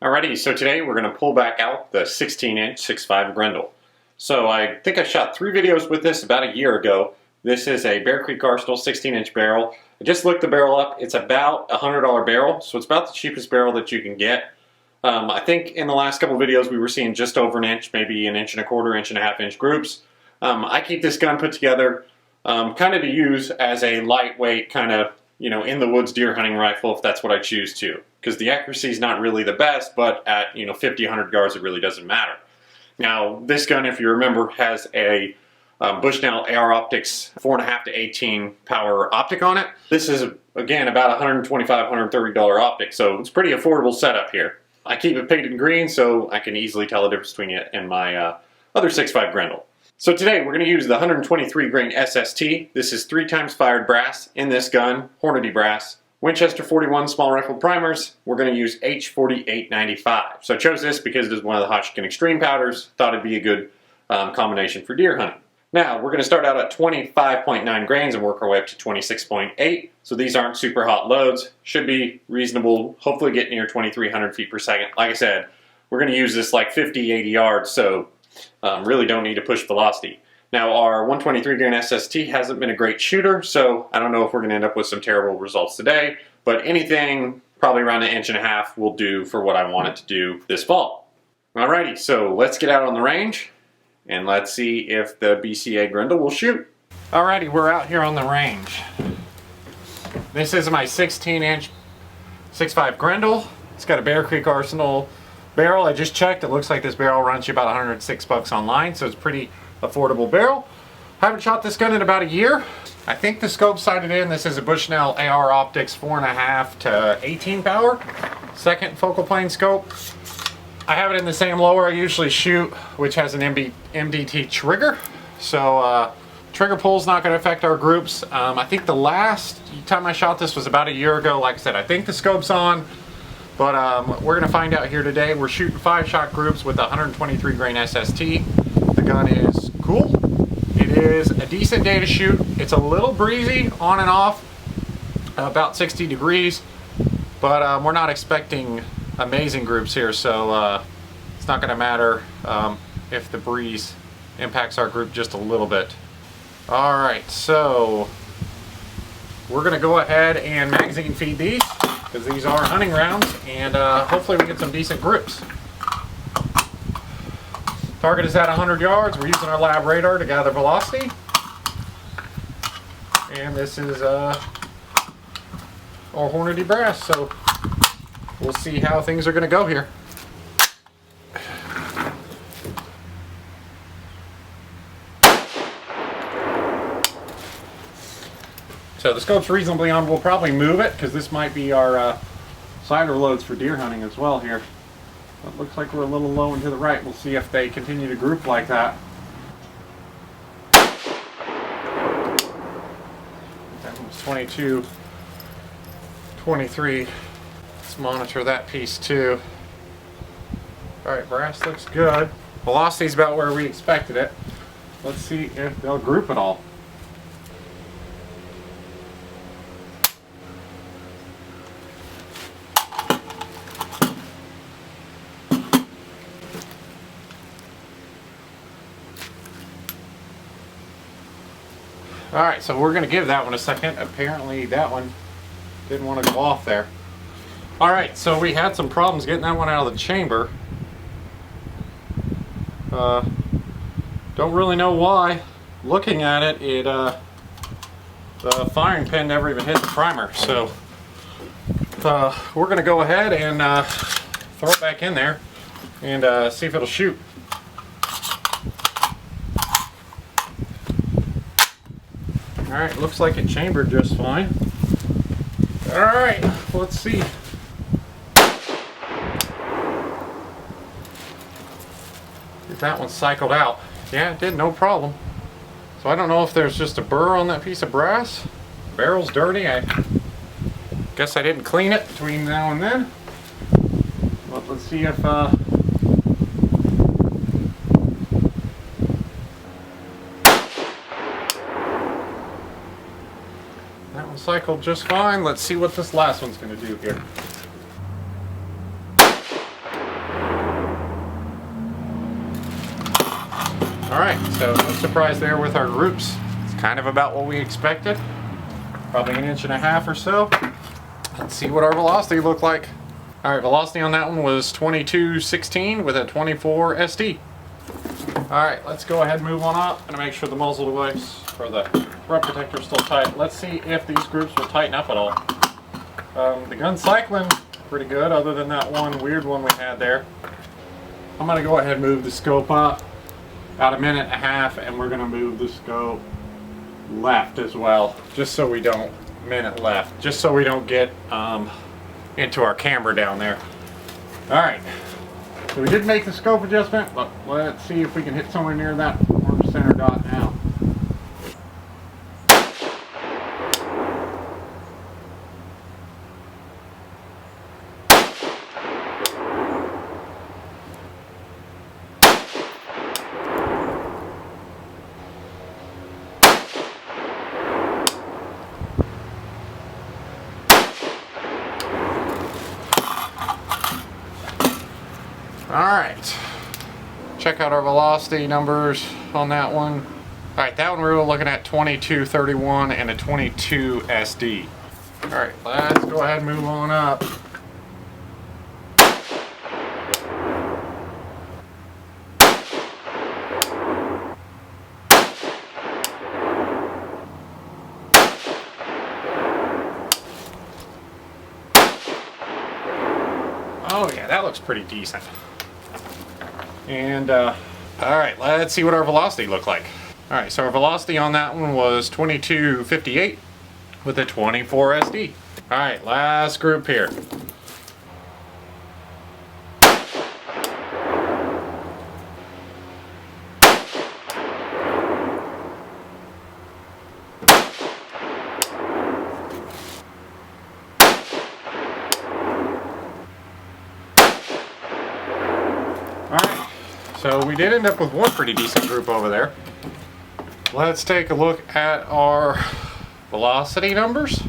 Alrighty, so today we're going to pull back out the 16-inch 6.5 Grendel. So I think I shot 3 videos with this about a year ago. This is a Bear Creek Arsenal 16-inch barrel. I just looked the barrel up. It's about a $100 barrel, so it's about the cheapest barrel that you can get. I think in the last couple of videos we were seeing just over an inch, maybe an inch and a quarter, inch and a half inch groups. I keep this gun put together kind of to use as a lightweight kind of, in the woods deer hunting rifle if that's what I choose to. Because the accuracy is not really the best, but at 50, 100 yards it really doesn't matter. Now this gun, if you remember, has a Bushnell AR Optics 4.5 to 18 power optic on it. This is again about $125, $130 optic, so it's pretty affordable setup here. I keep it painted green so I can easily tell the difference between it and my other 6.5 Grendel. So today we're going to use the 123 grain SST. This is 3 times fired brass in this gun, Hornady Brass. Winchester 41 small rifle primers. We're going to use H4895. So I chose this because it is one of the Hotchkiss Extreme powders. Thought it'd be a good combination for deer hunting. Now we're going to start out at 25.9 grains and work our way up to 26.8. So these aren't super hot loads. Should be reasonable. Hopefully get near 2,300 feet per second. Like I said, we're going to use this like 50, 80 yards. So really don't need to push velocity. Now our 123 grain SST hasn't been a great shooter, so I don't know if we're going to end up with some terrible results today, but anything probably around 1.5 inches will do for what I want it to do this fall. Alrighty, so let's get out on the range and let's see if the BCA Grendel will shoot. Alrighty, we're out here on the range. This is my 16-inch 6.5 Grendel. It's got a Bear Creek Arsenal barrel. I just checked. It looks like this barrel runs you about $106 online, so it's pretty affordable barrel. Haven't shot this gun in about a year. I think the scope sighted in. This is a Bushnell AR Optics 4.5 to 18 power. Second focal plane scope. I have it in the same lower I usually shoot, which has an MDT trigger. So trigger pull's not going to affect our groups. I think the last time I shot this was about a year ago. Like I said, I think the scope's on. But we're going to find out here today. We're shooting 5-shot groups with a 123 grain SST. The gun is cool. It is a decent day to shoot. It's a little breezy on and off, about 60 degrees, but we're not expecting amazing groups here, so it's not going to matter if the breeze impacts our group just a little bit. Alright, so we're going to go ahead and magazine feed these, because these are hunting rounds, and hopefully we get some decent groups. Target is at 100 yards. We're using our lab radar to gather velocity. And this is our Hornady Brass, so we'll see how things are going to go here. So the scope's reasonably on. We'll probably move it because this might be our cider loads for deer hunting as well here. It looks like we're a little low and to the right. We'll see if they continue to group like that. That was 22, 23. Let's monitor that piece too. Alright, brass looks good. Velocity's about where we expected it. Let's see if they'll group at all. Alright, so we're going to give that one a second. Apparently that one didn't want to go off there. Alright, so we had some problems getting that one out of the chamber. Don't really know why. Looking at it, the firing pin never even hit the primer. So we're going to go ahead and throw it back in there and see if it'll shoot. Alright, looks like it chambered just fine. Alright, let's see. If that one cycled out. Yeah, it did, no problem. So I don't know if there's just a burr on that piece of brass. The barrel's dirty. I guess I didn't clean it between now and then. But let's see if cycled just fine. Let's see what this last one's going to do here. Alright, so no surprise there with our groups. It's kind of about what we expected. Probably 1.5 inches or so. Let's see what our velocity looked like. Alright, velocity on that one was 22.16 with a 24 SD. Alright, let's go ahead and move on up and make sure the muzzle device or the rub protector is still tight. Let's see if these groups will tighten up at all. The gun's cycling pretty good other than that one weird one we had there. I'm going to go ahead and move the scope up about 1.5 minutes and we're going to move the scope left as well, just so we don't just so we don't get into our camber down there. Alright, so we did make the scope adjustment, but let's see if we can hit somewhere near that orange center dot now. Alright, check out our velocity numbers on that one. Alright, that one we were looking at 22.31 and a 22 SD. Alright, let's go ahead and move on up. Oh yeah, that looks pretty decent. And alright, let's see what our velocity looked like. Alright, so our velocity on that one was 22.58 with a 24 SD. Alright, last group here. Alright, so we did end up with one pretty decent group over there. Let's take a look at our velocity numbers.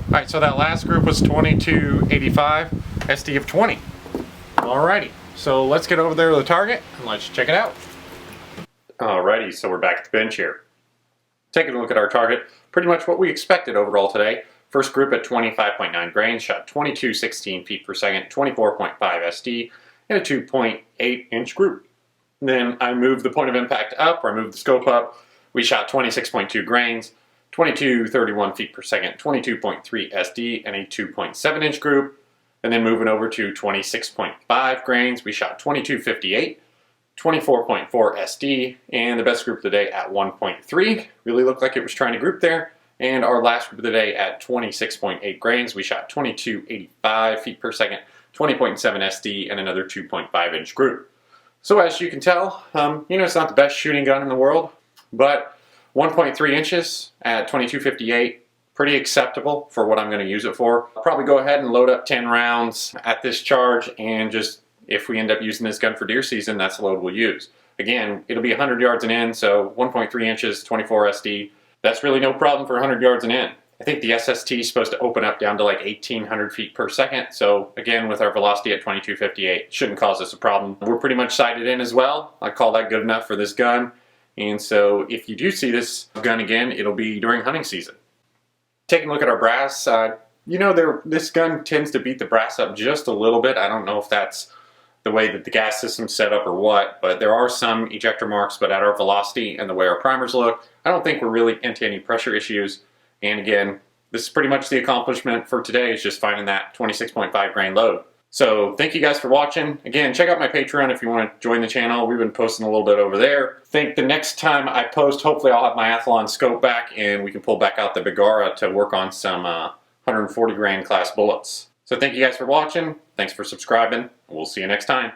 Alright, so that last group was 22.85, SD of 20. Alrighty, so let's get over there to the target and let's check it out. Alrighty, so we're back at the bench here. Taking a look at our target, pretty much what we expected overall today. First group at 25.9 grains, shot 22.16 feet per second, 24.5 SD, and a 2.8 inch group. Then I moved the point of impact up, or I moved the scope up. We shot 26.2 grains, 22.31 feet per second, 22.3 SD, and a 2.7 inch group. And then moving over to 26.5 grains, we shot 22.58, 24.4 SD, and the best group of the day at 1.3. Really looked like it was trying to group there. And our last group of the day at 26.8 grains, we shot 22.85 feet per second, 20.7 SD, and another 2.5 inch group. So as you can tell, it's not the best shooting gun in the world, but 1.3 inches at 22.58, pretty acceptable for what I'm going to use it for. I'll probably go ahead and load up 10 rounds at this charge, and just, if we end up using this gun for deer season, that's the load we'll use. Again, it'll be 100 yards and in, so 1.3 inches, 24 SD, that's really no problem for 100 yards and in. I think the SST is supposed to open up down to like 1,800 feet per second. So again, with our velocity at 22.58, shouldn't cause us a problem. We're pretty much sighted in as well. I call that good enough for this gun. And so if you do see this gun again, it'll be during hunting season. Taking a look at our brass, this gun tends to beat the brass up just a little bit. I don't know if that's the way that the gas system's set up or what, but there are some ejector marks, but at our velocity and the way our primers look, I don't think we're really into any pressure issues. And again, this is pretty much the accomplishment for today, is just finding that 26.5 grain load. So thank you guys for watching. Again, check out my Patreon if you want to join the channel. We've been posting a little bit over there. I think the next time I post, hopefully I'll have my Athlon scope back and we can pull back out the Bergara to work on some 140 grain class bullets. So thank you guys for watching. Thanks for subscribing. We'll see you next time.